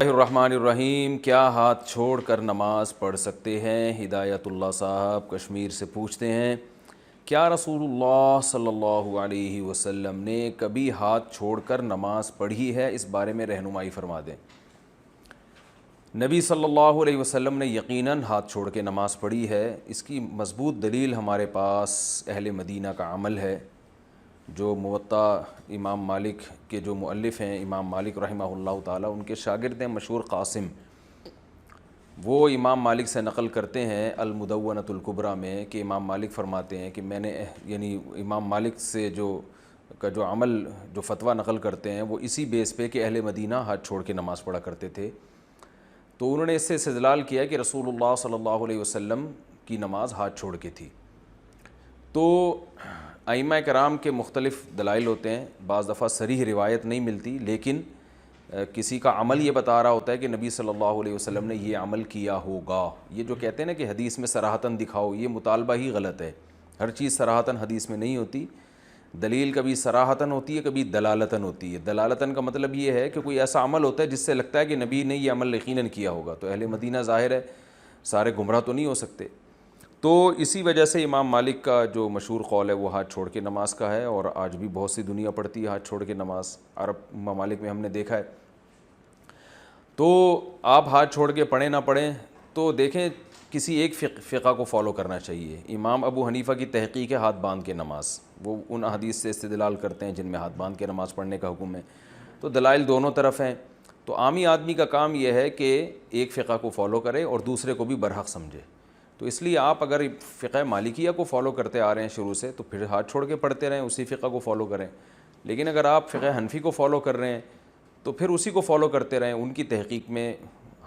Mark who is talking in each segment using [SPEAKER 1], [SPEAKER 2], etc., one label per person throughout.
[SPEAKER 1] الرحمن الرحیم، کیا ہاتھ چھوڑ کر نماز پڑھ سکتے ہیں؟ ہدایت اللہ صاحب کشمیر سے پوچھتے ہیں، کیا رسول اللہ صلی اللہ علیہ وسلم نے کبھی ہاتھ چھوڑ کر نماز پڑھی ہے؟ اس بارے میں رہنمائی فرما دیں۔ نبی صلی اللہ علیہ وسلم نے یقیناً ہاتھ چھوڑ کے نماز پڑھی ہے۔ اس کی مضبوط دلیل ہمارے پاس اہل مدینہ کا عمل ہے، جو موطا امام مالک کے جو مؤلف ہیں، امام مالک رحمہ اللہ تعالیٰ، ان کے شاگرد ہیں مشہور قاسم، وہ امام مالک سے نقل کرتے ہیں المدونۃ الکبریٰ میں کہ امام مالک فرماتے ہیں کہ میں نے یعنی امام مالک سے جو عمل جو فتویٰ نقل کرتے ہیں وہ اسی بیس پہ کہ اہل مدینہ ہاتھ چھوڑ کے نماز پڑھا کرتے تھے، تو انہوں نے اس سے استدلال کیا کہ رسول اللہ صلی اللہ علیہ وسلم کی نماز ہاتھ چھوڑ کے تھی۔ تو ائمہ کرام کے مختلف دلائل ہوتے ہیں، بعض دفعہ صریح روایت نہیں ملتی، لیکن کسی کا عمل یہ بتا رہا ہوتا ہے کہ نبی صلی اللہ علیہ وسلم نے یہ عمل کیا ہوگا۔ یہ جو کہتے ہیں نا کہ حدیث میں صراحتاً دکھاؤ، یہ مطالبہ ہی غلط ہے۔ ہر چیز صراحتاً حدیث میں نہیں ہوتی، دلیل کبھی صراحتاً ہوتی ہے، کبھی دلالتاً ہوتی ہے۔ دلالتاً کا مطلب یہ ہے کہ کوئی ایسا عمل ہوتا ہے جس سے لگتا ہے کہ نبی نے یہ عمل یقیناً کیا ہوگا، تو اہل مدینہ ظاہر ہے سارے گمراہ تو نہیں ہو سکتے۔ تو اسی وجہ سے امام مالک کا جو مشہور قول ہے وہ ہاتھ چھوڑ کے نماز کا ہے، اور آج بھی بہت سی دنیا پڑھتی ہے ہاتھ چھوڑ کے نماز، عرب ممالک میں ہم نے دیکھا ہے۔ تو آپ ہاتھ چھوڑ کے پڑھیں نہ پڑھیں، تو دیکھیں کسی ایک فقہ کو فالو کرنا چاہیے۔ امام ابو حنیفہ کی تحقیق ہے ہاتھ باندھ کے نماز، وہ ان حدیث سے استدلال کرتے ہیں جن میں ہاتھ باندھ کے نماز پڑھنے کا حکم ہے، تو دلائل دونوں طرف ہیں۔ تو عامی آدمی کا کام یہ ہے کہ ایک فقہ کو فالو کرے اور دوسرے کو بھی برحق سمجھے۔ تو اس لیے آپ اگر فقہ مالکیہ کو فالو کرتے آ رہے ہیں شروع سے، تو پھر ہاتھ چھوڑ کے پڑھتے رہیں، اسی فقہ کو فالو کریں۔ لیکن اگر آپ فقہ حنفی کو فالو کر رہے ہیں تو پھر اسی کو فالو کرتے رہیں، ان کی تحقیق میں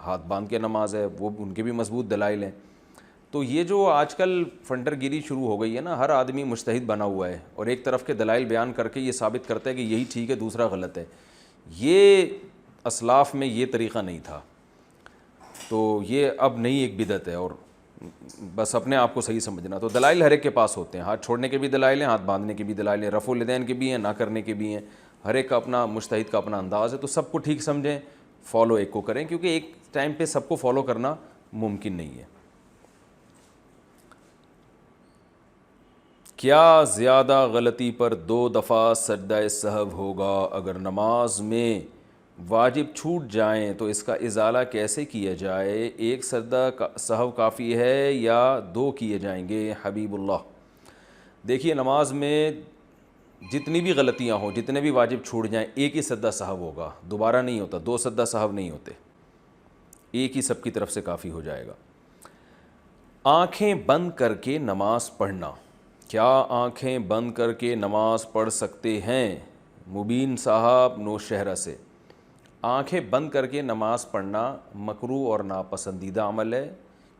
[SPEAKER 1] ہاتھ باندھ کے نماز ہے، وہ ان کے بھی مضبوط دلائل ہیں۔ تو یہ جو آج کل فنڈر گیری شروع ہو گئی ہے نا، ہر آدمی مجتہد بنا ہوا ہے اور ایک طرف کے دلائل بیان کر کے یہ ثابت کرتا ہے کہ یہی ٹھیک ہے دوسرا غلط ہے، یہ اسلاف میں یہ طریقہ نہیں تھا۔ تو یہ اب نئی ایک بدعت ہے، اور بس اپنے آپ کو صحیح سمجھنا۔ تو دلائل ہر ایک کے پاس ہوتے ہیں، ہاتھ چھوڑنے کے بھی دلائل ہیں، ہاتھ باندھنے کے بھی دلائل ہیں، رفع الیدین کے بھی ہیں، نہ کرنے کے بھی ہیں، ہر ایک کا اپنا مجتہد کا اپنا انداز ہے۔ تو سب کو ٹھیک سمجھیں، فالو ایک کو کریں، کیونکہ ایک ٹائم پہ سب کو فالو کرنا ممکن نہیں ہے۔ کیا زیادہ غلطی پر 2 دفعہ سجدہ سہو ہوگا؟ اگر نماز میں واجب چھوٹ جائیں تو اس کا ازالہ کیسے کیا جائے؟ ایک سجدہ سہو کافی ہے یا 2 کیے جائیں گے؟ حبیب اللہ، دیکھیے نماز میں جتنی بھی غلطیاں ہوں، جتنے بھی واجب چھوٹ جائیں، ایک ہی سجدہ سہو ہوگا، دوبارہ نہیں ہوتا، 2 سجدہ سہو نہیں ہوتے، ایک ہی سب کی طرف سے کافی ہو جائے گا۔ آنکھیں بند کر کے نماز پڑھنا، کیا آنکھیں بند کر کے نماز پڑھ سکتے ہیں؟ مبین صاحب نوشہرہ سے۔ آنکھیں بند کر کے نماز پڑھنا مکروہ اور ناپسندیدہ عمل ہے،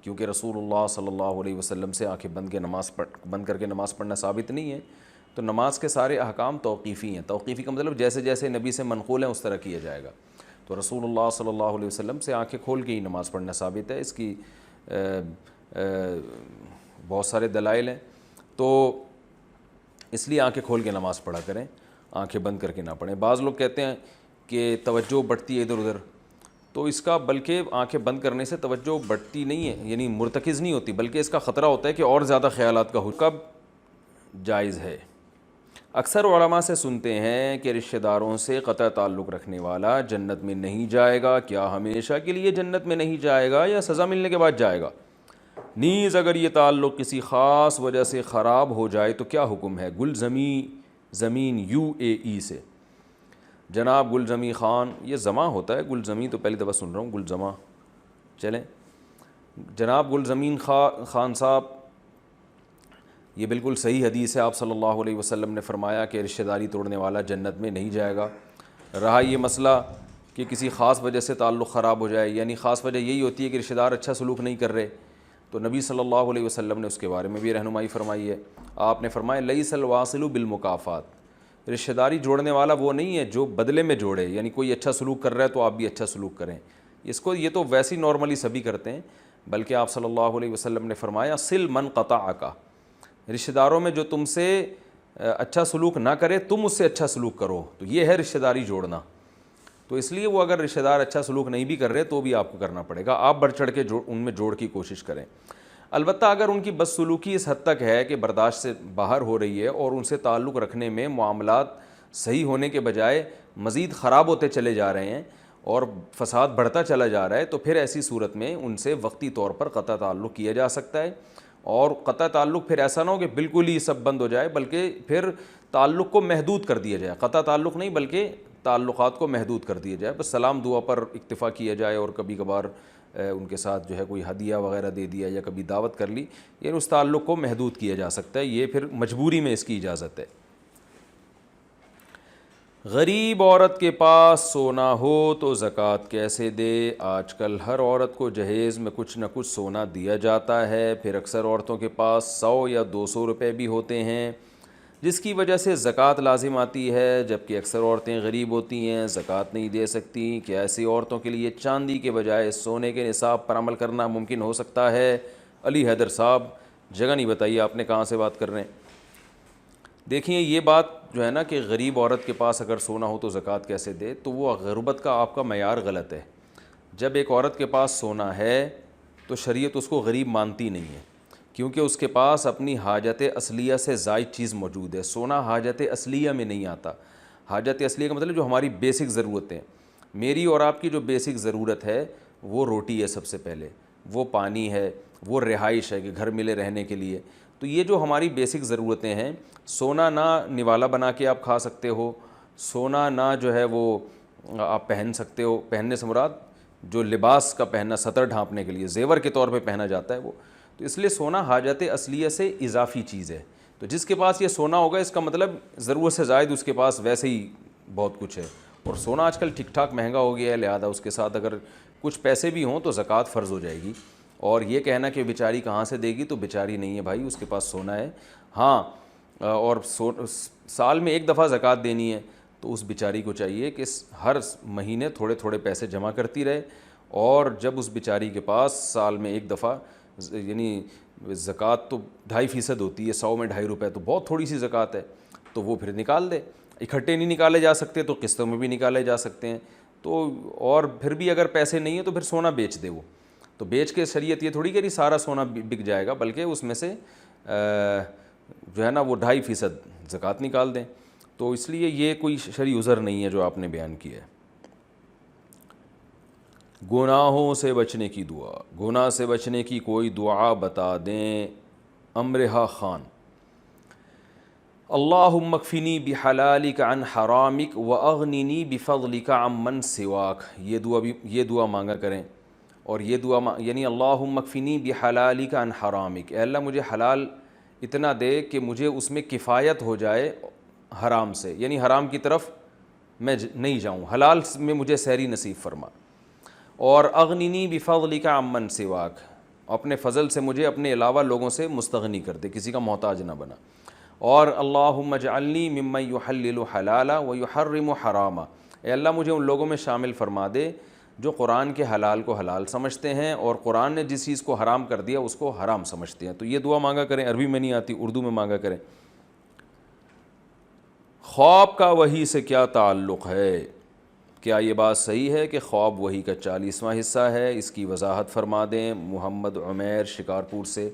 [SPEAKER 1] کیونکہ رسول اللہ صلی اللہ علیہ وسلم سے آنکھیں بند کر کے نماز پڑھنا ثابت نہیں ہے۔ تو نماز کے سارے احکام توقیفی ہیں۔ توقیفی کا مطلب جیسے جیسے نبی سے منقول ہیں اس طرح کیا جائے گا۔ تو رسول اللہ صلی اللہ علیہ وسلم سے آنکھیں کھول کے ہی نماز پڑھنا ثابت ہے، اس کی بہت سارے دلائل ہیں۔ تو اس لیے آنکھیں کھول کے نماز پڑھا کریں، آنکھیں بند کر کے نہ پڑھیں۔ بعض لوگ کہتے ہیں کہ توجہ بڑھتی ہے ادھر ادھر، تو اس کا بلکہ آنکھیں بند کرنے سے توجہ بڑھتی نہیں ہے، یعنی مرتکز نہیں ہوتی، بلکہ اس کا خطرہ ہوتا ہے کہ اور زیادہ خیالات کا کب جائز ہے۔ اکثر علماء سے سنتے ہیں کہ رشتہ داروں سے قطع تعلق رکھنے والا جنت میں نہیں جائے گا، کیا ہمیشہ کے لیے جنت میں نہیں جائے گا یا سزا ملنے کے بعد جائے گا؟ نیز اگر یہ تعلق کسی خاص وجہ سے خراب ہو جائے تو کیا حکم ہے؟ زمین UAE سے جناب گلزمی خان، یہ زماں ہوتا ہے گلزمی، تو پہلی دفعہ سن رہا ہوں گلزماں، چلیں جناب گلزمین خان صاحب، یہ بالکل صحیح حدیث ہے۔ آپ صلی اللہ علیہ وسلم نے فرمایا کہ رشتہ داری توڑنے والا جنت میں نہیں جائے گا۔ رہا یہ مسئلہ کہ کسی خاص وجہ سے تعلق خراب ہو جائے، یعنی خاص وجہ یہی ہوتی ہے کہ رشتہ دار اچھا سلوک نہیں کر رہے، تو نبی صلی اللہ علیہ وسلم نے اس کے بارے میں بھی رہنمائی فرمائی ہے۔ آپ نے فرمایا لیس الواصل بالمکافات، رشتہ داری جوڑنے والا وہ نہیں ہے جو بدلے میں جوڑے، یعنی کوئی اچھا سلوک کر رہا ہے تو آپ بھی اچھا سلوک کریں، یہ تو ویسے ہی نارملی سبھی کرتے ہیں، بلکہ آپ صلی اللہ علیہ وسلم نے فرمایا صل من قطعک، رشتہ داروں میں جو تم سے اچھا سلوک نہ کرے تم اس سے اچھا سلوک کرو، تو یہ ہے رشتہ داری جوڑنا۔ تو اس لیے وہ اگر رشتہ دار اچھا سلوک نہیں بھی کر رہے تو بھی آپ کو کرنا پڑے گا، آپ بڑھ چڑھ کے ان میں جوڑ کی کوشش کریں۔ البتہ اگر ان کی بدسلوکی اس حد تک ہے کہ برداشت سے باہر ہو رہی ہے اور ان سے تعلق رکھنے میں معاملات صحیح ہونے کے بجائے مزید خراب ہوتے چلے جا رہے ہیں اور فساد بڑھتا چلا جا رہا ہے، تو پھر ایسی صورت میں ان سے وقتی طور پر قطع تعلق کیا جا سکتا ہے۔ اور قطع تعلق پھر ایسا نہ ہو کہ بالکل ہی سب بند ہو جائے، بلکہ پھر تعلق کو محدود کر دیا جائے، قطع تعلق نہیں بلکہ تعلقات کو محدود کر دیا جائے، بس سلام دعا پر اکتفا کیا جائے اور کبھی کبھار ان کے ساتھ جو ہے کوئی ہدیہ وغیرہ دے دیا یا کبھی دعوت کر لی، یعنی اس تعلق کو محدود کیا جا سکتا ہے، یہ پھر مجبوری میں اس کی اجازت ہے۔ غریب عورت کے پاس سونا ہو تو زکوٰۃ کیسے دے؟ آج کل ہر عورت کو جہیز میں کچھ نہ کچھ سونا دیا جاتا ہے، پھر اکثر عورتوں کے پاس 100 یا 200 روپے بھی ہوتے ہیں، جس کی وجہ سے زکوٰۃ لازم آتی ہے، جبکہ اکثر عورتیں غریب ہوتی ہیں، زکوٰۃ نہیں دے سکتی۔ کیا ایسی عورتوں کے لیے چاندی کے بجائے سونے کے نصاب پر عمل کرنا ممکن ہو سکتا ہے؟ علی حیدر صاحب، جگہ نہیں بتائیے آپ نے کہاں سے بات کر رہے ہیں۔ دیکھیں یہ بات جو ہے نا کہ غریب عورت کے پاس اگر سونا ہو تو زکوٰۃ کیسے دے، تو وہ غربت کا آپ کا معیار غلط ہے۔ جب ایک عورت کے پاس سونا ہے تو شریعت اس کو غریب مانتی نہیں ہے، کیونکہ اس کے پاس اپنی حاجت اصلیہ سے زائد چیز موجود ہے۔ سونا حاجت اصلیہ میں نہیں آتا۔ حاجت اصلیہ کا مطلب جو ہماری بیسک ضرورتیں، میری اور آپ کی جو بیسک ضرورت ہے وہ روٹی ہے، سب سے پہلے وہ پانی ہے، وہ رہائش ہے کہ گھر ملے رہنے کے لیے۔ تو یہ جو ہماری بیسک ضرورتیں ہیں، سونا نہ نوالا بنا کے آپ کھا سکتے ہو، سونا نہ جو ہے وہ آپ پہن سکتے ہو، پہننے سے مراد جو لباس کا پہننا سطر ڈھانپنے کے لیے زیور کے طور پہ پہنا جاتا ہے وہ، تو اس لیے سونا حاجت اصلیہ سے اضافی چیز ہے۔ تو جس کے پاس یہ سونا ہوگا اس کا مطلب ضرورت سے زائد اس کے پاس ویسے ہی بہت کچھ ہے، اور سونا آج کل ٹھیک ٹھاک مہنگا ہو گیا ہے، لہذا اس کے ساتھ اگر کچھ پیسے بھی ہوں تو زکوٰۃ فرض ہو جائے گی۔ اور یہ کہنا کہ بیچاری کہاں سے دے گی، تو بیچاری نہیں ہے بھائی، اس کے پاس سونا ہے۔ ہاں، اور سال میں ایک دفعہ زکوٰۃ دینی ہے تو اس بیچاری کو چاہیے کہ ہر مہینے تھوڑے تھوڑے پیسے جمع کرتی رہے، اور جب اس بیچاری کے پاس سال میں ایک دفعہ، یعنی زکوٰۃ تو 2.5% ہوتی ہے، 100 میں 2.5 روپے تو بہت تھوڑی سی زکوٰۃ ہے، تو وہ پھر نکال دے۔ اکٹھے نہیں نکالے جا سکتے تو قسطوں میں بھی نکالے جا سکتے ہیں، تو اور پھر بھی اگر پیسے نہیں ہیں تو پھر سونا بیچ دے وہ، تو بیچ کے شریعت یہ تھوڑی کہ سارا سونا بک جائے گا، بلکہ اس میں سے جو ہے نا وہ 2.5% زکوٰۃ نکال دیں۔ تو اس لیے یہ کوئی شرعی عذر نہیں ہے جو آپ نے بیان کیا ہے۔ گناہوں سے بچنے کی دعا، گناہ سے بچنے کی کوئی دعا بتا دیں۔ امرہا خان، اللہم اکفنی بحلالک عن حرامک واغننی بفضلک عمن سواک، یہ دعا مانگا کریں۔ اور یہ دعا یعنی اللہم اکفنی بحلالک عن حرامک، اے اللہ مجھے حلال اتنا دے کہ مجھے اس میں کفایت ہو جائے حرام سے، یعنی حرام کی طرف میں نہیں جاؤں، حلال میں مجھے سحری نصیب فرما۔ اور اغننی بفضلک عمن سواک، اپنے فضل سے مجھے اپنے علاوہ لوگوں سے مستغنی کر دے، کسی کا محتاج نہ بنا۔ اور اللہم اجعلنی ممن یحلل حلالا ویحرم حراما، اے اللہ مجھے ان لوگوں میں شامل فرما دے جو قرآن کے حلال کو حلال سمجھتے ہیں اور قرآن نے جس چیز کو حرام کر دیا اس کو حرام سمجھتے ہیں۔ تو یہ دعا مانگا کریں، عربی میں نہیں آتی، اردو میں مانگا کریں۔ خواب کا وحی سے کیا تعلق ہے؟ کیا یہ بات صحیح ہے کہ خواب وحی کا 40واں حصہ ہے؟ اس کی وضاحت فرما دیں۔ محمد عمیر شکارپور سے،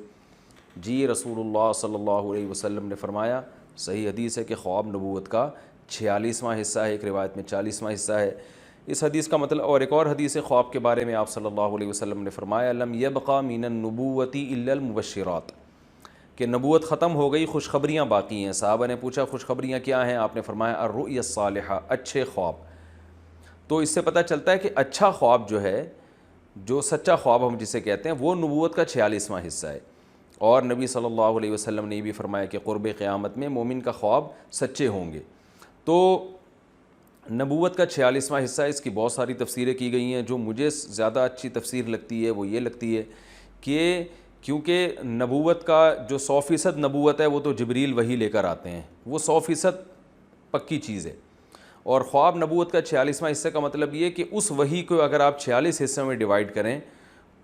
[SPEAKER 1] جی رسول اللہ صلی اللہ علیہ وسلم نے فرمایا، صحیح حدیث ہے کہ خواب نبوت کا 46واں حصہ ہے، ایک روایت میں 40واں حصہ ہے۔ اس حدیث کا مطلب، اور ایک اور حدیث خواب کے بارے میں آپ صلی اللہ علیہ وسلم نے فرمایا، لم یبقى من النبوۃ الا المبشرات، کہ نبوت ختم ہو گئی، خوشخبریاں باقی ہیں۔ صحابہ نے پوچھا خوشخبریاں کیا ہیں؟ آپ نے فرمایا الرؤیا الصالحہ، اچھے خواب۔ تو اس سے پتہ چلتا ہے کہ اچھا خواب جو ہے، جو سچا خواب ہم جسے کہتے ہیں، وہ نبوت کا 46واں حصہ ہے۔ اور نبی صلی اللہ علیہ وسلم نے یہ بھی فرمایا کہ قرب قیامت میں مومن کا خواب سچے ہوں گے۔ تو نبوت کا 46واں حصہ، اس کی بہت ساری تفسیریں کی گئی ہیں۔ جو مجھے زیادہ اچھی تفسیر لگتی ہے وہ یہ لگتی ہے کہ کیونکہ نبوت کا جو 100% نبوت ہے وہ تو جبریل وحی لے کر آتے ہیں، وہ 100% پکی چیز ہے۔ اور خواب نبوت کا 46واں حصہ کا مطلب یہ کہ اس وحی کو اگر آپ 46 حصوں میں ڈیوائیڈ کریں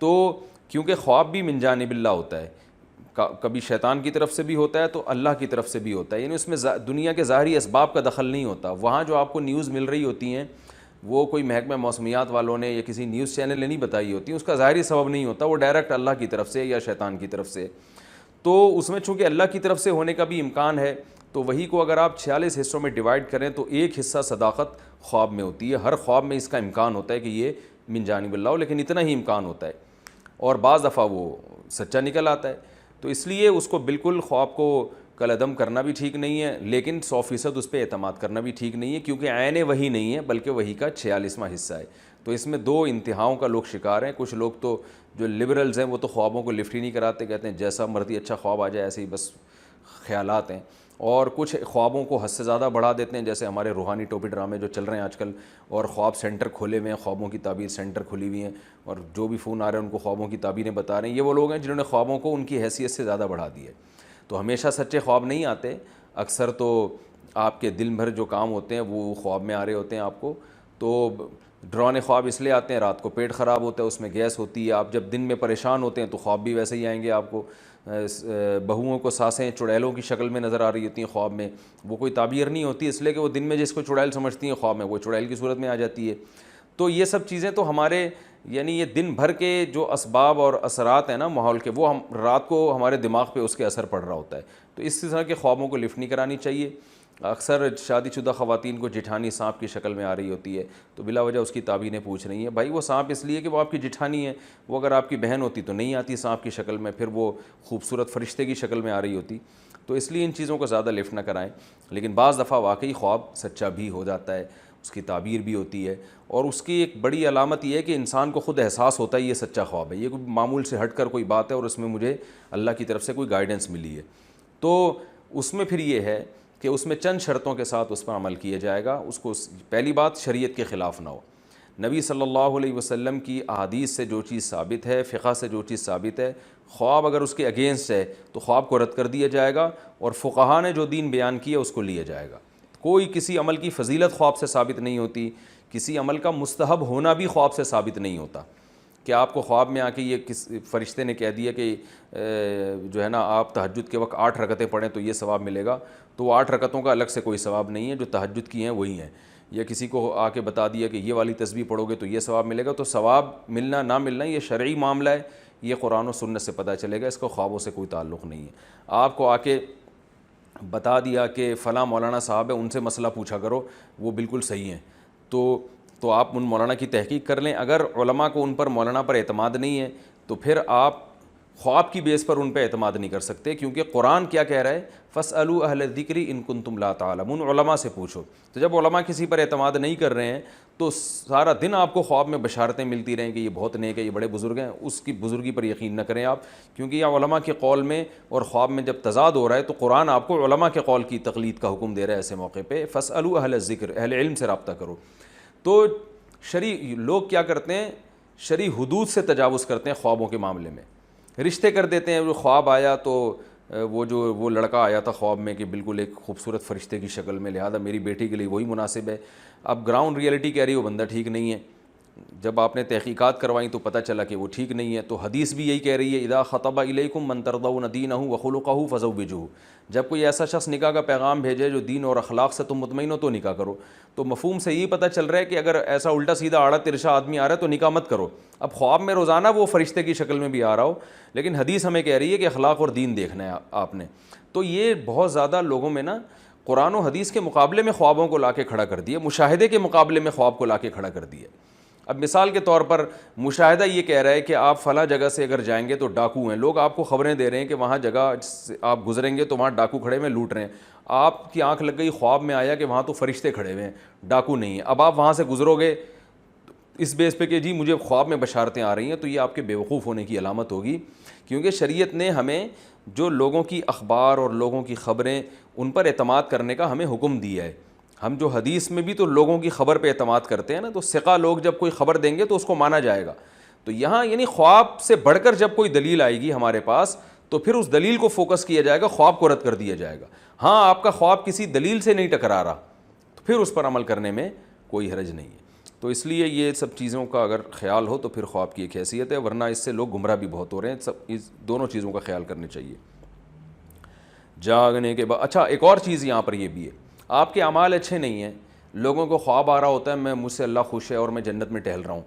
[SPEAKER 1] تو، کیونکہ خواب بھی من جانب اللہ ہوتا ہے، کبھی شیطان کی طرف سے بھی ہوتا ہے تو اللہ کی طرف سے بھی ہوتا ہے، یعنی اس میں دنیا کے ظاہری اسباب کا دخل نہیں ہوتا۔ وہاں جو آپ کو نیوز مل رہی ہوتی ہیں وہ کوئی محکمہ موسمیات والوں نے یا کسی نیوز چینل نے نہیں بتائی ہوتی، اس کا ظاہری سبب نہیں ہوتا، وہ ڈائریکٹ اللہ کی طرف سے یا شیطان کی طرف سے. تو اس میں چونکہ اللہ کی طرف سے ہونے کا بھی امکان ہے، تو وہی کو اگر آپ 46 حصوں میں ڈیوائڈ کریں تو ایک حصہ صداقت خواب میں ہوتی ہے. ہر خواب میں اس کا امکان ہوتا ہے کہ یہ من جانب اللہ ہو، لیکن اتنا ہی امکان ہوتا ہے، اور بعض دفعہ وہ سچا نکل آتا ہے. تو اس لیے اس کو بالکل خواب کو کالعدم کرنا بھی ٹھیک نہیں ہے، لیکن 100% اس پہ اعتماد کرنا بھی ٹھیک نہیں ہے، کیونکہ عین وہی نہیں ہے بلکہ وہی کا 46واں حصہ ہے. تو اس میں دو انتہاؤں کا لوگ شکار ہیں. کچھ لوگ تو جو لبرلز ہیں وہ تو خوابوں کو لفٹ ہی نہیں کراتے، کہتے ہیں جیسا مرضی اچھا خواب آ جائے ایسے ہی بس خیالات ہیں. اور کچھ خوابوں کو حد سے زیادہ بڑھا دیتے ہیں، جیسے ہمارے روحانی ٹوپی ڈرامے جو چل رہے ہیں آج کل، اور خواب سینٹر کھولے ہوئے ہیں، خوابوں کی تعبیر سینٹر کھلی ہوئی ہیں، اور جو بھی فون آ رہے ہیں ان کو خوابوں کی تعبیریں بتا رہے ہیں. یہ وہ لوگ ہیں جنہوں نے خوابوں کو ان کی حیثیت سے زیادہ بڑھا دی ہے. تو ہمیشہ سچے خواب نہیں آتے، اکثر تو آپ کے دن بھر جو کام ہوتے ہیں وہ خواب میں آ رہے ہوتے ہیں آپ کو. تو ڈرانے خواب اس لیے آتے ہیں، رات کو پیٹ خراب ہوتا ہے، اس میں گیس ہوتی ہے، آپ جب دن میں پریشان ہوتے ہیں تو خواب بھی ویسے ہی آئیں گے آپ کو. بہوؤں کو سانسیں چڑیلوں کی شکل میں نظر آ رہی ہوتی ہیں خواب میں، وہ کوئی تعبیر نہیں ہوتی، اس لیے کہ وہ دن میں جس کو چڑیل سمجھتی ہیں خواب میں وہ چڑیل کی صورت میں آ جاتی ہے. تو یہ سب چیزیں تو ہمارے یعنی یہ دن بھر کے جو اسباب اور اثرات ہیں نا ماحول کے، وہ ہم رات کو ہمارے دماغ پہ اس کے اثر پڑ رہا ہوتا ہے. تو اس طرح کے خوابوں کو لفٹ نہیں کرانی چاہیے. اکثر شادی شدہ خواتین کو جٹھانی سانپ کی شکل میں آ رہی ہوتی ہے، تو بلا وجہ اس کی تعبیریں پوچھ رہی ہیں. بھائی وہ سانپ اس لیے کہ وہ آپ کی جٹھانی ہے، وہ اگر آپ کی بہن ہوتی تو نہیں آتی سانپ کی شکل میں، پھر وہ خوبصورت فرشتے کی شکل میں آ رہی ہوتی. تو اس لیے ان چیزوں کو زیادہ لفٹ نہ کرائیں. لیکن بعض دفعہ واقعی خواب سچا بھی ہو جاتا ہے، اس کی تعبیر بھی ہوتی ہے، اور اس کی ایک بڑی علامت یہ ہے کہ انسان کو خود احساس ہوتا ہے یہ سچا خواب ہے، یہ کوئی معمول سے ہٹ کر کوئی بات ہے اور اس میں مجھے اللہ کی طرف سے کوئی گائیڈنس ملی ہے. تو اس میں پھر یہ ہے کہ اس میں چند شرطوں کے ساتھ اس پر عمل کیا جائے گا. اس کو پہلی بات شریعت کے خلاف نہ ہو. نبی صلی اللہ علیہ وسلم کی احادیث سے جو چیز ثابت ہے، فقہ سے جو چیز ثابت ہے، خواب اگر اس کے اگینسٹ ہے تو خواب کو رد کر دیا جائے گا، اور فقہا نے جو دین بیان کیا اس کو لیا جائے گا. کوئی کسی عمل کی فضیلت خواب سے ثابت نہیں ہوتی، کسی عمل کا مستحب ہونا بھی خواب سے ثابت نہیں ہوتا. کہ آپ کو خواب میں آ کے یہ کس فرشتے نے کہہ دیا کہ جو ہے نا آپ تہجد کے وقت 8 رکعتیں پڑھیں تو یہ ثواب ملے گا، تو وہ 8 رکعتوں کا الگ سے کوئی ثواب نہیں ہے، جو تہجد کی ہیں وہی ہیں. یا کسی کو آ کے بتا دیا کہ یہ والی تسبیح پڑھو گے تو یہ ثواب ملے گا، تو ثواب ملنا نہ ملنا یہ شرعی معاملہ ہے، یہ قرآن و سنت سے پتہ چلے گا، اس کو خوابوں سے کوئی تعلق نہیں ہے. آپ کو آ کے بتا دیا کہ فلاں مولانا صاحب ہے ان سے مسئلہ پوچھا کرو وہ بالکل صحیح ہیں، تو آپ ان مولانا کی تحقیق کر لیں. اگر علماء کو ان پر مولانا پر اعتماد نہیں ہے تو پھر آپ خواب کی بیس پر ان پہ اعتماد نہیں کر سکتے، کیونکہ قرآن کیا کہہ رہا ہے، فاسألوا اہل الذکر ان کنتم لا تعلمون، علماء سے پوچھو. تو جب علماء کسی پر اعتماد نہیں کر رہے ہیں تو سارا دن آپ کو خواب میں بشارتیں ملتی رہیں کہ یہ بہت نیک ہے، یہ بڑے بزرگ ہیں، اس کی بزرگی پر یقین نہ کریں آپ، کیونکہ یہ علماء کے قول میں اور خواب میں جب تضاد ہو رہا ہے تو قرآن آپ کو علماء کے قول کی تقلید کا حکم دے رہا ہے. ایسے موقع پہ فاسألوا اہل الذکر، اہل علم سے رابطہ کرو. تو شرعی لوگ کیا کرتے ہیں، شرعی حدود سے تجاوز کرتے ہیں خوابوں کے معاملے میں، رشتے کر دیتے ہیں. جو خواب آیا تو وہ لڑکا آیا تھا خواب میں کہ بالکل ایک خوبصورت فرشتے کی شکل میں، لہذا میری بیٹی کے لیے وہی مناسب ہے. اب گراؤنڈ ریئلٹی کہہ رہی ہے وہ بندہ ٹھیک نہیں ہے، جب آپ نے تحقیقات کروائیں تو پتہ چلا کہ وہ ٹھیک نہیں ہے. تو حدیث بھی یہی کہہ رہی ہے، اذا خطب الیکم من ترضون دینہ وخلقہ فزوجوہ، جب کوئی ایسا شخص نکاح کا پیغام بھیجے جو دین اور اخلاق سے تم مطمئن ہو تو نکاح کرو. تو مفہوم سے یہ پتہ چل رہا ہے کہ اگر ایسا الٹا سیدھا آڑا ترشا آدمی آ رہا ہے تو نکاح مت کرو. اب خواب میں روزانہ وہ فرشتے کی شکل میں بھی آ رہا ہو، لیکن حدیث ہمیں کہہ رہی ہے کہ اخلاق اور دین دیکھنا ہے آپ نے. تو یہ بہت زیادہ لوگوں میں نا قرآن و حدیث کے مقابلے میں خوابوں کو لا کے کھڑا کر دیا، مشاہدے کے مقابلے میں خواب کو لا کے کھڑا کر دیا. اب مثال کے طور پر مشاہدہ یہ کہہ رہا ہے کہ آپ فلاں جگہ سے اگر جائیں گے تو ڈاکو ہیں، لوگ آپ کو خبریں دے رہے ہیں کہ وہاں جگہ سے آپ گزریں گے تو وہاں ڈاکو کھڑے ہوئے لوٹ رہے ہیں. آپ کی آنکھ لگ گئی، خواب میں آیا کہ وہاں تو فرشتے کھڑے ہوئے ہیں، ڈاکو نہیں ہیں. اب آپ وہاں سے گزرو گے اس بیس پہ کہ جی مجھے خواب میں بشارتیں آ رہی ہیں، تو یہ آپ کے بیوقوف ہونے کی علامت ہوگی. کیونکہ شریعت نے ہمیں جو لوگوں کی اخبار اور لوگوں کی خبریں ان پر اعتماد کرنے کا ہمیں حکم دیا ہے. ہم جو حدیث میں بھی تو لوگوں کی خبر پہ اعتماد کرتے ہیں نا، تو ثقہ لوگ جب کوئی خبر دیں گے تو اس کو مانا جائے گا. تو یہاں یعنی خواب سے بڑھ کر جب کوئی دلیل آئے گی ہمارے پاس تو پھر اس دلیل کو فوکس کیا جائے گا، خواب کو رد کر دیا جائے گا. ہاں آپ کا خواب کسی دلیل سے نہیں ٹکرا رہا تو پھر اس پر عمل کرنے میں کوئی حرج نہیں ہے. تو اس لیے یہ سب چیزوں کا اگر خیال ہو تو پھر خواب کی ایک حیثیت ہے، ورنہ اس سے لوگ گمراہ بھی بہت ہو رہے ہیں. سب اس دونوں چیزوں کا خیال کرنے چاہیے. جاگنے کے بعد اچھا ایک اور چیز یہاں پر یہ بھی ہے، آپ کے اعمال اچھے نہیں ہیں، لوگوں کو خواب آ رہا ہوتا ہے میں مجھ سے اللہ خوش ہے اور میں جنت میں ٹہل رہا ہوں،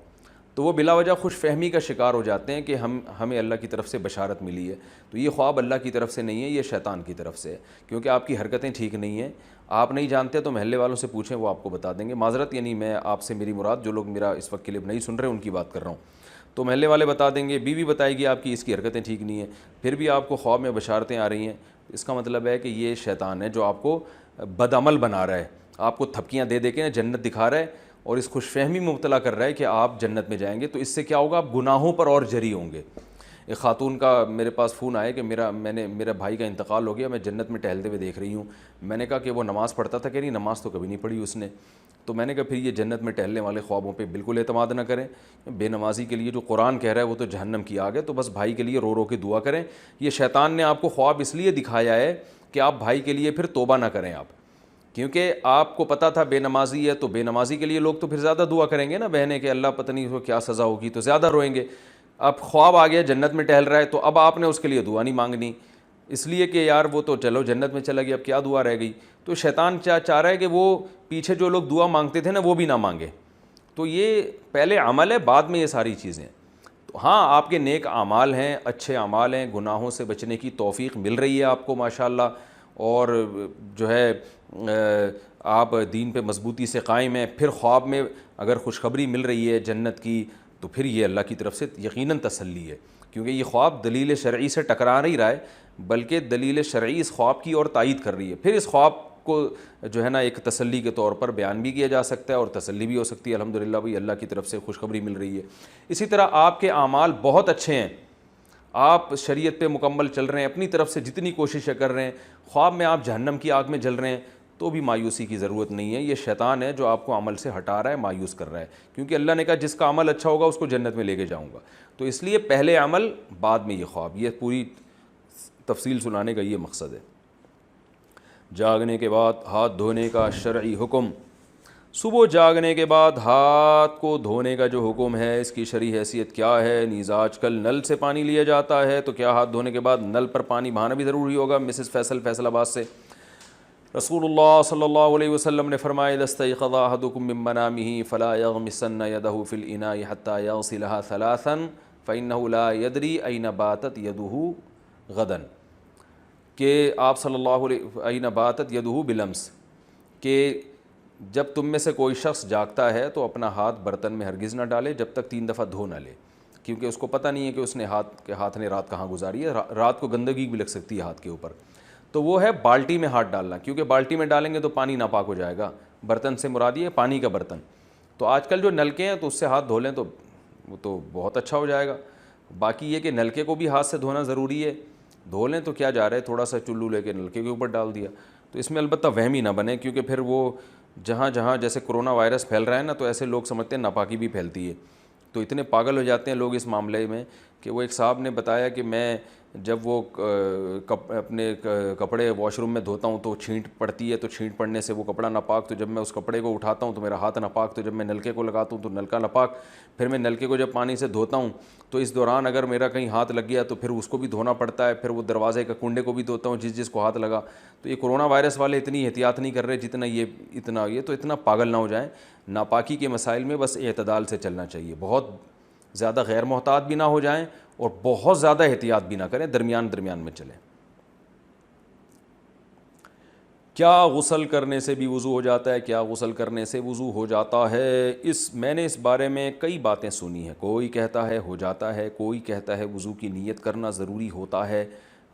[SPEAKER 1] تو وہ بلا وجہ خوش فہمی کا شکار ہو جاتے ہیں کہ ہمیں اللہ کی طرف سے بشارت ملی ہے. تو یہ خواب اللہ کی طرف سے نہیں ہے، یہ شیطان کی طرف سے ہے، کیونکہ آپ کی حرکتیں ٹھیک نہیں ہیں. آپ نہیں جانتے تو محلے والوں سے پوچھیں، وہ آپ کو بتا دیں گے. معذرت یعنی میں آپ سے میری مراد جو لوگ میرا اس وقت کلپ نہیں سن رہے ان کی بات کر رہا ہوں. تو محلے والے بتا دیں گے، بیوی بتائے گی آپ کی اس کی حرکتیں ٹھیک نہیں ہیں، پھر بھی آپ کو خواب میں بشارتیں آ رہی ہیں. اس کا مطلب ہے کہ یہ شیطان ہے جو آپ کو بدعمل بنا رہا ہے، آپ کو تھپکیاں دے دے کے جنت دکھا رہا ہے اور اس خوش فہمی میں مبتلا کر رہا ہے کہ آپ جنت میں جائیں گے. تو اس سے کیا ہوگا، آپ گناہوں پر اور جری ہوں گے. ایک خاتون کا میرے پاس فون آیا کہ میرا بھائی کا انتقال ہو گیا، میں جنت میں ٹہلتے ہوئے دیکھ رہی ہوں. میں نے کہا کہ وہ نماز پڑھتا تھا، کہ نہیں نماز تو کبھی نہیں پڑھی اس نے. تو میں نے کہا پھر یہ جنت میں ٹہلنے والے خوابوں پہ بالکل اعتماد نہ کریں. بے نمازی کے لیے جو قرآن کہہ رہا ہے وہ تو جہنم کی آگ ہے. تو بس بھائی کے لیے رو رو کے دعا کریں. یہ شیطان نے آپ کو خواب اس لیے دکھایا ہے کہ آپ بھائی کے لیے پھر توبہ نہ کریں آپ، کیونکہ آپ کو پتہ تھا بے نمازی ہے، تو بے نمازی کے لیے لوگ تو پھر زیادہ دعا کریں گے نا بہنیں کہ اللہ پتہ نہیں اس کو کیا سزا ہوگی، تو زیادہ روئیں گے. اب خواب آ گیا جنت میں ٹہل رہا ہے، تو اب آپ نے اس کے لیے دعا نہیں مانگنی، اس لیے کہ یار وہ تو چلو جنت میں چلا گیا، اب کیا دعا رہ گئی. تو شیطان چاہ رہا ہے کہ وہ پیچھے جو لوگ دعا مانگتے تھے نا وہ بھی نہ مانگے. تو یہ پہلے عمل ہے، بعد میں یہ ساری چیزیں. تو ہاں آپ کے نیک اعمال ہیں، اچھے اعمال ہیں، گناہوں سے بچنے کی توفیق مل رہی ہے آپ کو ماشاءاللہ، اور جو ہے آپ دین پہ مضبوطی سے قائم ہیں. پھر خواب میں اگر خوشخبری مل رہی ہے جنت کی تو پھر یہ اللہ کی طرف سے یقیناً تسلی ہے، کیونکہ یہ خواب دلیل شرعی سے ٹکرا نہیں رہا ہے، بلکہ دلیل شرعی اس خواب کی اور تائید کر رہی ہے. پھر اس خواب کو جو ہے نا ایک تسلی کے طور پر بیان بھی کیا جا سکتا ہے اور تسلی بھی ہو سکتی ہے، الحمدللہ بھئی اللہ کی طرف سے خوشخبری مل رہی ہے. اسی طرح آپ کے اعمال بہت اچھے ہیں، آپ شریعت پہ مکمل چل رہے ہیں، اپنی طرف سے جتنی کوششیں کر رہے ہیں، خواب میں آپ جہنم کی آگ میں جل رہے ہیں، تو بھی مایوسی کی ضرورت نہیں ہے. یہ شیطان ہے جو آپ کو عمل سے ہٹا رہا ہے، مایوس کر رہا ہے، کیونکہ اللہ نے کہا جس کا عمل اچھا ہوگا اس کو جنت میں لے کے جاؤں گا. تو اس لیے پہلے عمل بعد میں یہ خواب، یہ پوری تفصیل سنانے کا یہ مقصد ہے. جاگنے کے بعد ہاتھ دھونے کا شرعی حکم. صبح جاگنے کے بعد ہاتھ کو دھونے کا جو حکم ہے اس کی شرعی حیثیت کیا ہے؟ نیز آج کل نل سے پانی لیا جاتا ہے، تو کیا ہاتھ دھونے کے بعد نل پر پانی بہانا بھی ضروری ہوگا؟ مسز فیصل آباد سے. رسول اللہ صلی اللہ علیہ وسلم نے فرمایا اذا استيقظ احدكم من منامه فلا يغمسن يده في الاناء حتى يغسلها ثلاثا فانه لا يدري اين باتت يده غدا. کہ آپ صلی اللہ علیہ اين باتت يده بلمس، کہ جب تم میں سے کوئی شخص جاگتا ہے تو اپنا ہاتھ برتن میں ہرگز نہ ڈالے جب تک 3 دفعہ دھو نہ لے، کیونکہ اس کو پتہ نہیں ہے کہ اس نے ہاتھ نے رات کہاں گزاری ہے. رات کو گندگی بھی لگ سکتی ہے ہاتھ کے اوپر. تو وہ ہے بالٹی میں ہاتھ ڈالنا، کیونکہ بالٹی میں ڈالیں گے تو پانی ناپاک ہو جائے گا. برتن سے مراد یہ پانی کا برتن. تو آج کل جو نلکے ہیں تو اس سے ہاتھ دھو لیں تو وہ تو بہت اچھا ہو جائے گا. باقی یہ کہ نلکے کو بھی ہاتھ سے دھونا ضروری ہے، دھو لیں تو کیا جا رہا ہے، تھوڑا سا چلو لے کے نلکے کے اوپر ڈال دیا. تو اس میں البتہ وہمی نہ بنے، کیونکہ پھر وہ جہاں جہاں جیسے کرونا وائرس پھیل رہا ہے نا، تو ایسے لوگ سمجھتے ہیں ناپاکی بھی پھیلتی ہے. تو اتنے پاگل ہو جاتے ہیں لوگ اس معاملے میں کہ وہ ایک صاحب نے بتایا کہ میں جب وہ اپنے کپڑے واش روم میں دھوتا ہوں تو چھینٹ پڑتی ہے، تو چھینٹ پڑنے سے وہ کپڑا ناپاک، تو جب میں اس کپڑے کو اٹھاتا ہوں تو میرا ہاتھ ناپاک، تو جب میں نلکے کو لگاتا ہوں تو نلکا ناپاک، پھر میں نلکے کو جب پانی سے دھوتا ہوں تو اس دوران اگر میرا کہیں ہاتھ لگ گیا تو پھر اس کو بھی دھونا پڑتا ہے، پھر وہ دروازے کا کنڈے کو بھی دھوتا ہوں جس کو ہاتھ لگا. تو یہ کرونا وائرس والے اتنی احتیاط نہیں کر رہے جتنا یہ تو اتنا پاگل نہ ہو جائیں. ناپاکی کے مسائل میں بس اعتدال سے چلنا چاہیے، بہت زیادہ غیر محتاط بھی نہ ہو جائیں اور بہت زیادہ احتیاط بھی نہ کریں، درمیان میں چلیں. کیا غسل کرنے سے بھی وضو ہو جاتا ہے؟ کیا غسل کرنے سے وضو ہو جاتا ہے؟ میں نے اس بارے میں کئی باتیں سنی ہیں. کوئی کہتا ہے ہو جاتا ہے، کوئی کہتا ہے وضو کی نیت کرنا ضروری ہوتا ہے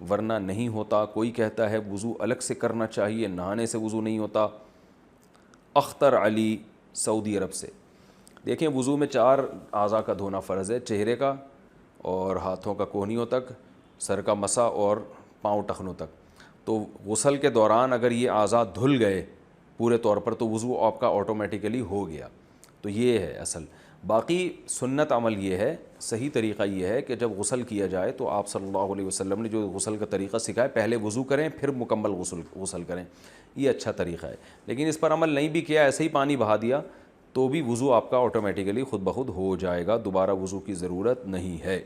[SPEAKER 1] ورنہ نہیں ہوتا، کوئی کہتا ہے وضو الگ سے کرنا چاہیے، نہانے سے وضو نہیں ہوتا. اختر علی سعودی عرب سے. دیکھیں وضو میں 4 اعضاء کا دھونا فرض ہے، چہرے کا اور ہاتھوں کا کوہنیوں تک، سر کا مسا اور پاؤں ٹخنوں تک. تو غسل کے دوران اگر یہ اعضاء دھل گئے پورے طور پر تو وضو آپ کا آٹومیٹیکلی ہو گیا. تو یہ ہے اصل. باقی سنت عمل یہ ہے، صحیح طریقہ یہ ہے کہ جب غسل کیا جائے تو آپ صلی اللہ علیہ وسلم نے جو غسل کا طریقہ سکھایا، پہلے وضو کریں پھر مکمل غسل کریں، یہ اچھا طریقہ ہے. لیکن اس پر عمل نہیں بھی کیا، ایسے ہی پانی بہا دیا تو بھی وضو آپ کا آٹومیٹیکلی خود بخود ہو جائے گا، دوبارہ وضو کی ضرورت نہیں ہے.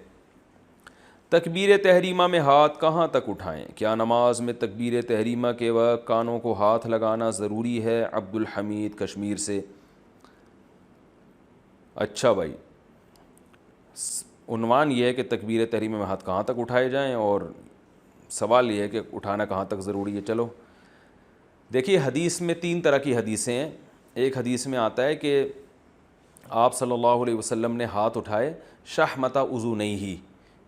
[SPEAKER 1] تکبیر تحریمہ میں ہاتھ کہاں تک اٹھائیں؟ کیا نماز میں تکبیر تحریمہ کے وقت کانوں کو ہاتھ لگانا ضروری ہے؟ عبد الحمید کشمیر سے۔ اچھا بھائی، عنوان یہ ہے کہ تکبیر تحریمہ میں ہاتھ کہاں تک اٹھائے جائیں، اور سوال یہ ہے کہ اٹھانا کہاں تک ضروری ہے۔ چلو دیکھیے، حدیث میں 3 طرح کی حدیثیں ہیں۔ ایک حدیث میں آتا ہے کہ آپ صلی اللہ علیہ وسلم نے ہاتھ اٹھائے شحمت اذنیہ ہی،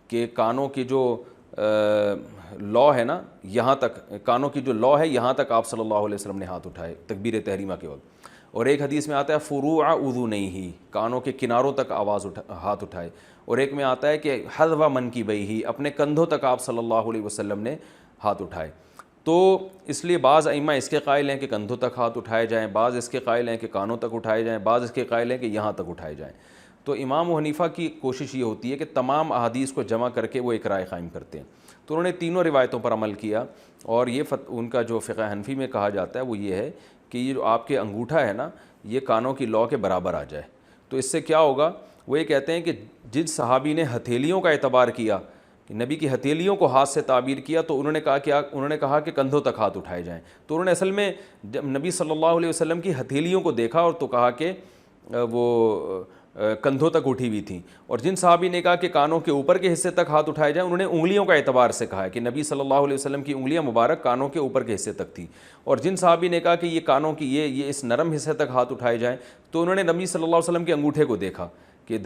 [SPEAKER 1] کہ کانوں کی جو لو ہے نا، یہاں تک کانوں کی جو لو ہے یہاں تک آپ صلی اللہ علیہ وسلم نے ہاتھ اٹھائے تکبیر تحریمہ کے وقت۔ اور ایک حدیث میں آتا ہے فروع اذنیہ ہی، کانوں کے کناروں تک ہاتھ اٹھائے۔ اور ایک میں آتا ہے کہ حذو منکبیہ، اپنے کندھوں تک آپ صلی اللہ علیہ وسلم نے ہاتھ اٹھائے۔ تو اس لیے بعض ائمہ اس کے قائل ہیں کہ کندھوں تک ہاتھ اٹھائے جائیں، بعض اس کے قائل ہیں کہ کانوں تک اٹھائے جائیں، بعض اس کے قائل ہیں کہ یہاں تک اٹھائے جائیں۔ تو امام حنیفہ کی کوشش یہ ہوتی ہے کہ تمام احادیث کو جمع کر کے وہ ایک رائے قائم کرتے ہیں۔ تو انہوں نے تینوں روایتوں پر عمل کیا، اور یہ ان کا جو فقہ حنفی میں کہا جاتا ہے وہ یہ ہے کہ یہ جو آپ کے انگوٹھا ہے نا، یہ کانوں کی لو کے برابر آ جائے۔ تو اس سے کیا ہوگا، وہ یہ کہتے ہیں کہ جس صحابی نے ہتھیلیوں کا اعتبار کیا، نبی کی ہتھیلیوں کو ہاتھ سے تعبیر کیا، تو انہوں نے کہا کہ کندھوں تک ہاتھ اٹھائے جائیں۔ تو انہوں نے اصل میں جب نبی صلی اللہ علیہ وسلم کی ہتھیلیوں کو دیکھا اور تو کہا کہ وہ کندھوں تک اٹھی ہوئی تھیں۔ اور جن صحابی نے کہا کہ کانوں کے اوپر کے حصے تک ہاتھ اٹھائے جائیں، انہوں نے انگلیوں کا اعتبار سے کہا ہے کہ نبی صلی اللہ علیہ وسلم کی انگلیاں مبارک کانوں کے اوپر کے حصے تک تھیں۔ اور جن صحابی نے کہا کہ یہ کانوں کی یہ اس نرم حصے تک ہاتھ اٹھائے جائیں، تو انہوں نے نبی صلی اللہ علیہ وسلم کے انگوٹھے کو دیکھا کہ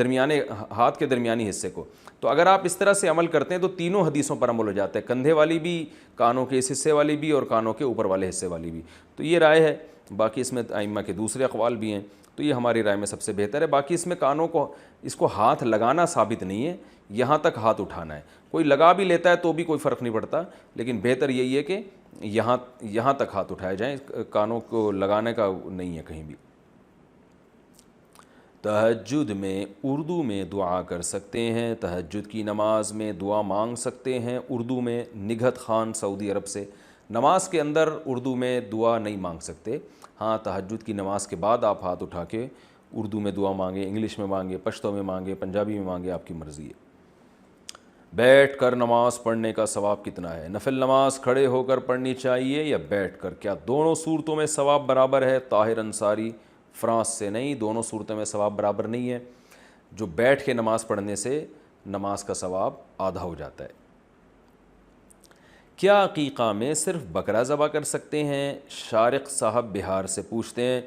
[SPEAKER 1] ہاتھ کے درمیانی حصے کو۔ تو اگر آپ اس طرح سے عمل کرتے ہیں تو تینوں حدیثوں پر عمل ہو جاتا ہے، کندھے والی بھی، کانوں کے اس حصے والی بھی، اور کانوں کے اوپر والے حصے والی بھی۔ تو یہ رائے ہے، باقی اس میں ائمہ کے دوسرے اقوال بھی ہیں، تو یہ ہماری رائے میں سب سے بہتر ہے۔ باقی اس میں کانوں کو اس کو ہاتھ لگانا ثابت نہیں ہے، یہاں تک ہاتھ اٹھانا ہے۔ کوئی لگا بھی لیتا ہے تو بھی کوئی فرق نہیں پڑتا، لیکن بہتر یہی ہے کہ یہاں تک ہاتھ اٹھائے جائیں، کانوں کو لگانے کا نہیں ہے کہیں بھی۔ تہجد میں اردو میں دعا کر سکتے ہیں؟ تہجد کی نماز میں دعا مانگ سکتے ہیں اردو میں؟ نگہت خان سعودی عرب سے۔ نماز کے اندر اردو میں دعا نہیں مانگ سکتے، ہاں تہجد کی نماز کے بعد آپ ہاتھ اٹھا کے اردو میں دعا مانگیں، انگلش میں مانگیں، پشتو میں مانگیں، پنجابی میں مانگیں، آپ کی مرضی ہے۔ بیٹھ کر نماز پڑھنے کا ثواب کتنا ہے؟ نفل نماز کھڑے ہو کر پڑھنی چاہیے یا بیٹھ کر؟ کیا دونوں صورتوں میں ثواب برابر ہے؟ طاہر انصاری فرانس سے۔ نہیں، دونوں صورتوں میں ثواب برابر نہیں ہے۔ جو بیٹھ کے نماز پڑھنے سے نماز کا ثواب آدھا ہو جاتا ہے۔ کیا عقیقہ میں صرف بکرا ذبح کر سکتے ہیں؟ شارق صاحب بہار سے پوچھتے ہیں،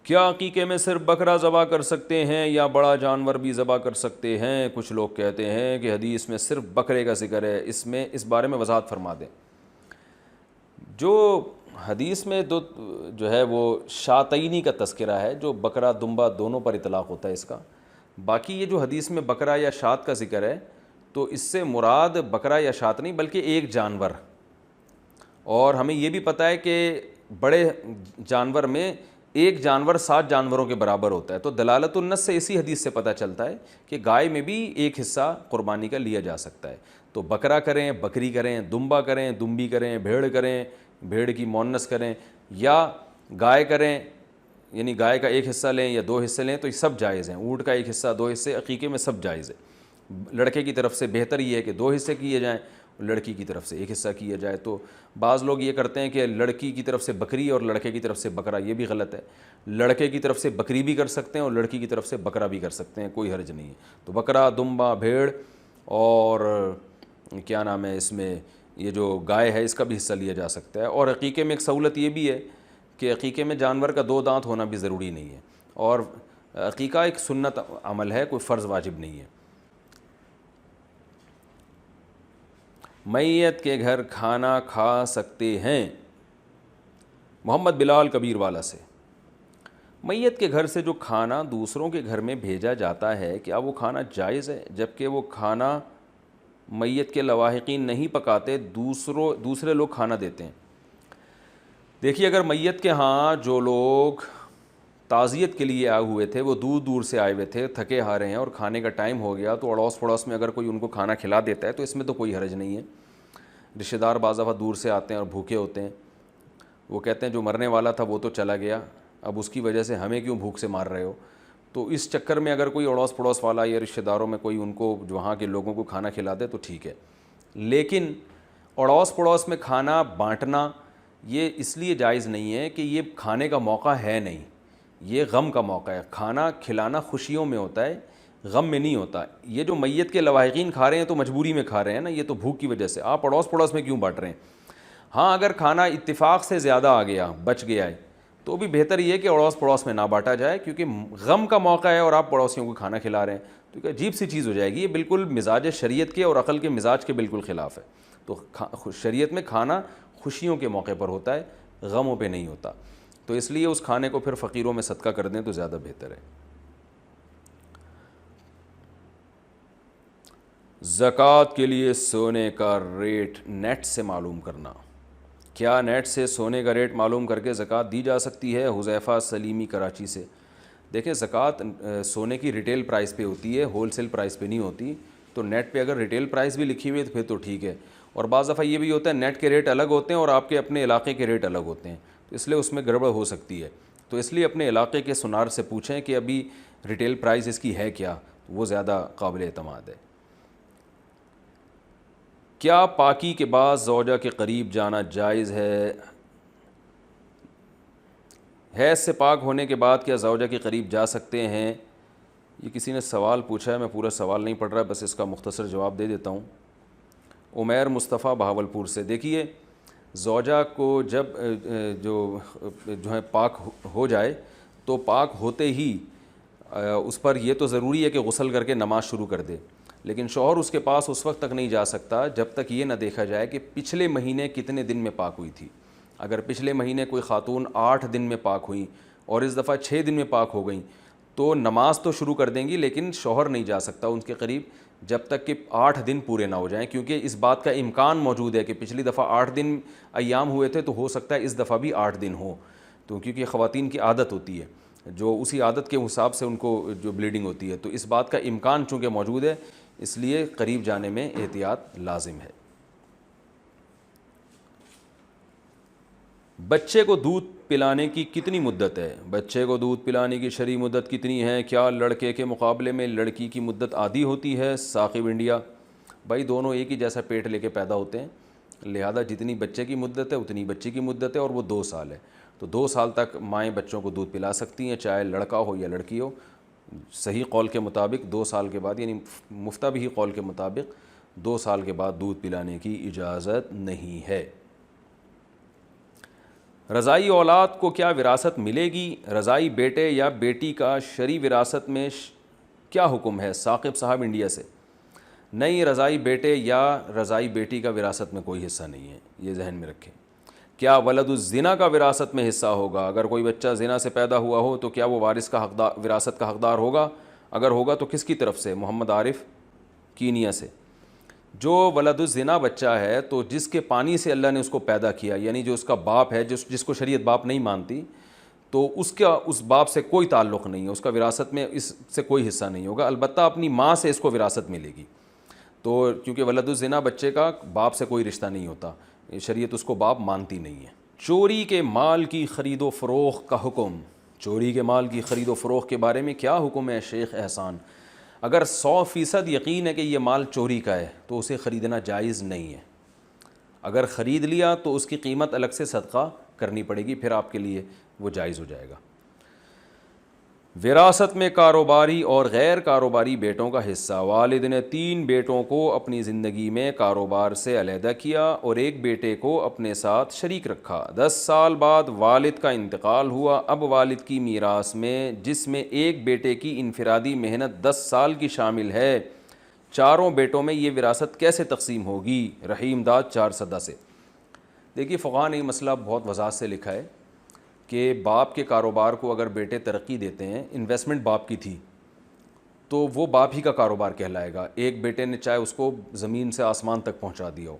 [SPEAKER 1] کیا عقیقے میں صرف بکرا ذبح کر سکتے ہیں یا بڑا جانور بھی ذبح کر سکتے ہیں؟ کچھ لوگ کہتے ہیں کہ حدیث میں صرف بکرے کا ذکر ہے، اس بارے میں وضاحت فرما دیں۔ جو حدیث میں جو ہے وہ شاتعینی کا تذکرہ ہے، جو بکرا دمبا دونوں پر اطلاق ہوتا ہے اس کا۔ باقی یہ جو حدیث میں بکرا یا شات کا ذکر ہے، تو اس سے مراد بکرا یا شات نہیں بلکہ ایک جانور۔ اور ہمیں یہ بھی پتہ ہے کہ بڑے جانور میں ایک جانور 7 جانوروں کے برابر ہوتا ہے۔ تو دلالت النص سے اسی حدیث سے پتہ چلتا ہے کہ گائے میں بھی ایک حصہ قربانی کا لیا جا سکتا ہے۔ تو بکرا کریں، بکری کریں، دمبا کریں، دمبی کریں، بھیڑ کریں، بھیڑ کی مؤنث کریں، یا گائے کریں، یعنی گائے کا ایک حصہ لیں یا 2 حصے لیں، تو یہ سب جائز ہیں۔ اونٹ کا ایک حصہ، 2 حصے، عقیقے میں سب جائز ہے۔ لڑکے کی طرف سے بہتر یہ ہے کہ 2 حصے کیے جائیں، لڑکی کی طرف سے ایک حصہ کیا جائے۔ تو بعض لوگ یہ کرتے ہیں کہ لڑکی کی طرف سے بکری اور لڑکے کی طرف سے بکرا، یہ بھی غلط ہے۔ لڑکے کی طرف سے بکری بھی کر سکتے ہیں اور لڑکی کی طرف سے بکرا بھی کر سکتے ہیں، کوئی حرج نہیں ہے۔ تو بکرا، دمبا، بھیڑ اور کیا نام ہے اس میں یہ جو گائے ہے، اس کا بھی حصہ لیا جا سکتا ہے۔ اور عقیقے میں ایک سہولت یہ بھی ہے کہ عقیقے میں جانور کا 2 دانت ہونا بھی ضروری نہیں ہے، اور عقیقہ ایک سنت عمل ہے، کوئی فرض واجب نہیں ہے۔ میت کے گھر کھانا کھا سکتے ہیں؟ محمد بلال کبیر والا سے۔ میت کے گھر سے جو کھانا دوسروں کے گھر میں بھیجا جاتا ہے، کیا وہ کھانا جائز ہے؟ جبکہ وہ کھانا میت کے لواحقین نہیں پکاتے، دوسرے لوگ کھانا دیتے ہیں۔ دیکھیے، اگر میت کے ہاں جو لوگ تعزیت کے لیے آئے ہوئے تھے، وہ دور دور سے آئے ہوئے تھے، تھکے ہارے ہیں، اور کھانے کا ٹائم ہو گیا، تو اڑوس پڑوس میں اگر کوئی ان کو کھانا کھلا دیتا ہے تو اس میں تو کوئی حرج نہیں ہے۔ رشتہ دار بعض دفعہ دور سے آتے ہیں اور بھوکے ہوتے ہیں، وہ کہتے ہیں جو مرنے والا تھا وہ تو چلا گیا، اب اس کی وجہ سے ہمیں کیوں بھوک سے مار رہے ہو؟ تو اس چکر میں اگر کوئی اڑوس پڑوس والا یا رشتہ داروں میں کوئی ان کو جو وہاں کے لوگوں کو کھانا کھلا دے تو ٹھیک ہے. لیکن اڑوس پڑوس میں کھانا بانٹنا یہ اس لیے جائز نہیں ہے کہ یہ کھانے کا موقع ہے نہیں, یہ غم کا موقع ہے. کھانا کھلانا خوشیوں میں ہوتا ہے, غم میں نہیں ہوتا. یہ جو میت کے لواحقین کھا رہے ہیں تو مجبوری میں کھا رہے ہیں نا, یہ تو بھوک کی وجہ سے. آپ اڑوس پڑوس میں کیوں بانٹ رہے ہیں؟ ہاں اگر کھانا اتفاق سے زیادہ آ گیا, بچ گیا ہے, تو بھی بہتر یہ ہے کہ اڑوس پڑوس میں نہ بانٹا جائے, کیونکہ غم کا موقع ہے اور آپ پڑوسیوں کو کھانا کھلا رہے ہیں تو ایک عجیب سی چیز ہو جائے گی. یہ بالکل مزاج شریعت کے اور عقل کے مزاج کے بالکل خلاف ہے. تو شریعت میں کھانا خوشیوں کے موقع پر ہوتا ہے, غموں پہ نہیں ہوتا. تو اس لیے اس کھانے کو پھر فقیروں میں صدقہ کر دیں تو زیادہ بہتر ہے. زکوٰۃ کے لیے سونے کا ریٹ نیٹ سے معلوم کرنا. کیا نیٹ سے سونے کا ریٹ معلوم کر کے زکوٰۃ دی جا سکتی ہے؟ حذیفہ سلیمی کراچی سے. دیکھیں زکوٰۃ سونے کی ریٹیل پرائس پہ ہوتی ہے, ہول سیل پرائس پہ نہیں ہوتی. تو نیٹ پہ اگر ریٹیل پرائس بھی لکھی ہوئی ہے تو پھر تو ٹھیک ہے. اور بعض دفعہ یہ بھی ہوتا ہے نیٹ کے ریٹ الگ ہوتے ہیں اور آپ کے اپنے علاقے کے ریٹ الگ ہوتے ہیں, تو اس لیے اس میں گڑبڑ ہو سکتی ہے. تو اس لیے اپنے علاقے کے سنار سے پوچھیں کہ ابھی ریٹیل پرائس اس کی ہے کیا, وہ زیادہ قابل اعتماد ہے. کیا پاکی کے بعد زوجہ کے قریب جانا جائز ہے؟ حیض سے پاک ہونے کے بعد کیا زوجہ کے قریب جا سکتے ہیں؟ یہ کسی نے سوال پوچھا ہے, میں پورا سوال نہیں پڑھ رہا, بس اس کا مختصر جواب دے دیتا ہوں. عمیر مصطفیٰ بہاولپور سے. دیکھیے زوجہ کو جب جو ہے پاک ہو جائے تو پاک ہوتے ہی اس پر یہ تو ضروری ہے کہ غسل کر کے نماز شروع کر دے, لیکن شوہر اس کے پاس اس وقت تک نہیں جا سکتا جب تک یہ نہ دیکھا جائے کہ پچھلے مہینے کتنے دن میں پاک ہوئی تھی. اگر پچھلے مہینے کوئی خاتون 8 دن میں پاک ہوئی اور اس دفعہ 6 دن میں پاک ہو گئیں تو نماز تو شروع کر دیں گی, لیکن شوہر نہیں جا سکتا ان کے قریب جب تک کہ 8 دن پورے نہ ہو جائیں, کیونکہ اس بات کا امکان موجود ہے کہ پچھلی دفعہ 8 دن ایام ہوئے تھے تو ہو سکتا ہے اس دفعہ بھی 8 دن ہو. تو کیونکہ خواتین کی عادت ہوتی ہے, جو اسی عادت کے حساب سے ان کو جو بلیڈنگ ہوتی ہے, تو اس بات کا امکان چونکہ موجود ہے اس لیے قریب جانے میں احتیاط لازم ہے. بچے کو دودھ پلانے کی کتنی مدت ہے؟ بچے کو دودھ پلانے کی شرعی مدت کتنی ہے؟ کیا لڑکے کے مقابلے میں لڑکی کی مدت آدھی ہوتی ہے؟ ثاقب انڈیا. بھائی دونوں ایک ہی جیسا پیٹ لے کے پیدا ہوتے ہیں, لہذا جتنی بچے کی مدت ہے اتنی بچی کی مدت ہے, اور وہ 2 سال ہے. تو 2 سال تک مائیں بچوں کو دودھ پلا سکتی ہیں, چاہے لڑکا ہو یا لڑکی ہو. صحیح قول کے مطابق 2 سال کے بعد, یعنی مفتہ بھی قول کے مطابق 2 سال کے بعد دودھ پلانے کی اجازت نہیں ہے. رضائی اولاد کو کیا وراثت ملے گی؟ رضائی بیٹے یا بیٹی کا شرعی وراثت میں کیا حکم ہے؟ ثاقب صاحب انڈیا سے. نہیں, رضائی بیٹے یا رضائی بیٹی کا وراثت میں کوئی حصہ نہیں ہے, یہ ذہن میں رکھیں. کیا ولد الزنا کا وراثت میں حصہ ہوگا؟ اگر کوئی بچہ زنا سے پیدا ہوا ہو تو کیا وہ وارث کا حقدار, وراثت کا حقدار ہوگا؟ اگر ہوگا تو کس کی طرف سے؟ محمد عارف کینیا سے. جو ولد الزنا بچہ ہے تو جس کے پانی سے اللہ نے اس کو پیدا کیا, یعنی جو اس کا باپ ہے, جس کو شریعت باپ نہیں مانتی, تو اس باپ سے کوئی تعلق نہیں ہے, اس کا وراثت میں اس سے کوئی حصہ نہیں ہوگا. البتہ اپنی ماں سے اس کو وراثت ملے گی. تو کیونکہ ولد الزنا بچے کا باپ سے کوئی رشتہ نہیں ہوتا, شریعت اس کو باپ مانتی نہیں ہے. چوری کے مال کی خرید و فروخت کا حکم. چوری کے مال کی خرید و فروخت کے بارے میں کیا حکم ہے شیخ احسان؟ اگر 100% یقین ہے کہ یہ مال چوری کا ہے تو اسے خریدنا جائز نہیں ہے. اگر خرید لیا تو اس کی قیمت الگ سے صدقہ کرنی پڑے گی, پھر آپ کے لیے وہ جائز ہو جائے گا. وراثت میں کاروباری اور غیر کاروباری بیٹوں کا حصہ. والد نے 3 بیٹوں کو اپنی زندگی میں کاروبار سے علیحدہ کیا اور ایک بیٹے کو اپنے ساتھ شریک رکھا. 10 سال بعد والد کا انتقال ہوا. اب والد کی میراث میں, جس میں ایک بیٹے کی انفرادی محنت 10 سال کی شامل ہے, 4 بیٹوں میں یہ وراثت کیسے تقسیم ہوگی؟ رحیم داد 4 سدہ سے. دیکھیے فقہاء نے یہ مسئلہ بہت وضاحت سے لکھا ہے کہ باپ کے کاروبار کو اگر بیٹے ترقی دیتے ہیں, انویسٹمنٹ باپ کی تھی تو وہ باپ ہی کا کاروبار کہلائے گا. ایک بیٹے نے چاہے اس کو زمین سے آسمان تک پہنچا دیا ہو,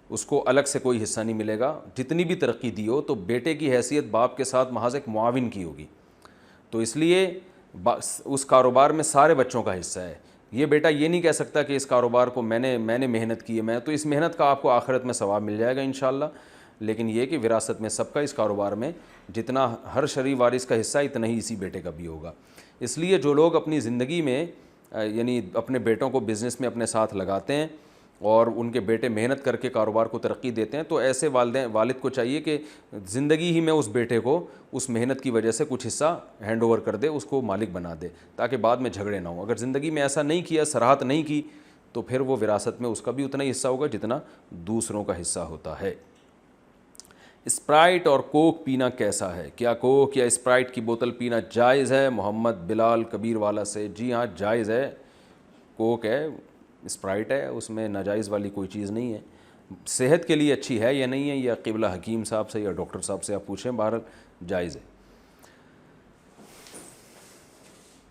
[SPEAKER 1] اس کو الگ سے کوئی حصہ نہیں ملے گا. جتنی بھی ترقی دی ہو تو بیٹے کی حیثیت باپ کے ساتھ محض ایک معاون کی ہوگی. تو اس لیے اس کاروبار میں سارے بچوں کا حصہ ہے. یہ بیٹا یہ نہیں کہہ سکتا کہ اس کاروبار کو میں نے محنت کی ہے, میں تو اس محنت کا آپ کو آخرت میں ثواب مل جائے گا انشاءاللہ. لیکن یہ کہ وراثت میں سب کا اس کاروبار میں جتنا ہر شرعی وارث کا حصہ اتنا ہی اسی بیٹے کا بھی ہوگا. اس لیے جو لوگ اپنی زندگی میں یعنی اپنے بیٹوں کو بزنس میں اپنے ساتھ لگاتے ہیں اور ان کے بیٹے محنت کر کے کاروبار کو ترقی دیتے ہیں، تو ایسے والد کو چاہیے کہ زندگی ہی میں اس بیٹے کو اس محنت کی وجہ سے کچھ حصہ ہینڈ اوور کر دے، اس کو مالک بنا دے، تاکہ بعد میں جھگڑے نہ ہوں۔ اگر زندگی میں ایسا نہیں کیا، سراحت نہیں کی، تو پھر وہ وراثت میں اس کا بھی اتنا ہی حصہ ہوگا جتنا دوسروں کا حصہ ہوتا ہے۔ اسپرائٹ اور کوک پینا کیسا ہے؟ کیا کوک یا اسپرائٹ کی بوتل پینا جائز ہے؟ محمد بلال کبیر والا سے، جی ہاں جائز ہے۔ کوک ہے، اسپرائٹ ہے، اس میں ناجائز والی کوئی چیز نہیں ہے۔ صحت کے لیے اچھی ہے یا نہیں ہے، یا قبلہ حکیم صاحب سے یا ڈاکٹر صاحب سے آپ پوچھیں، بہرحال جائز ہے۔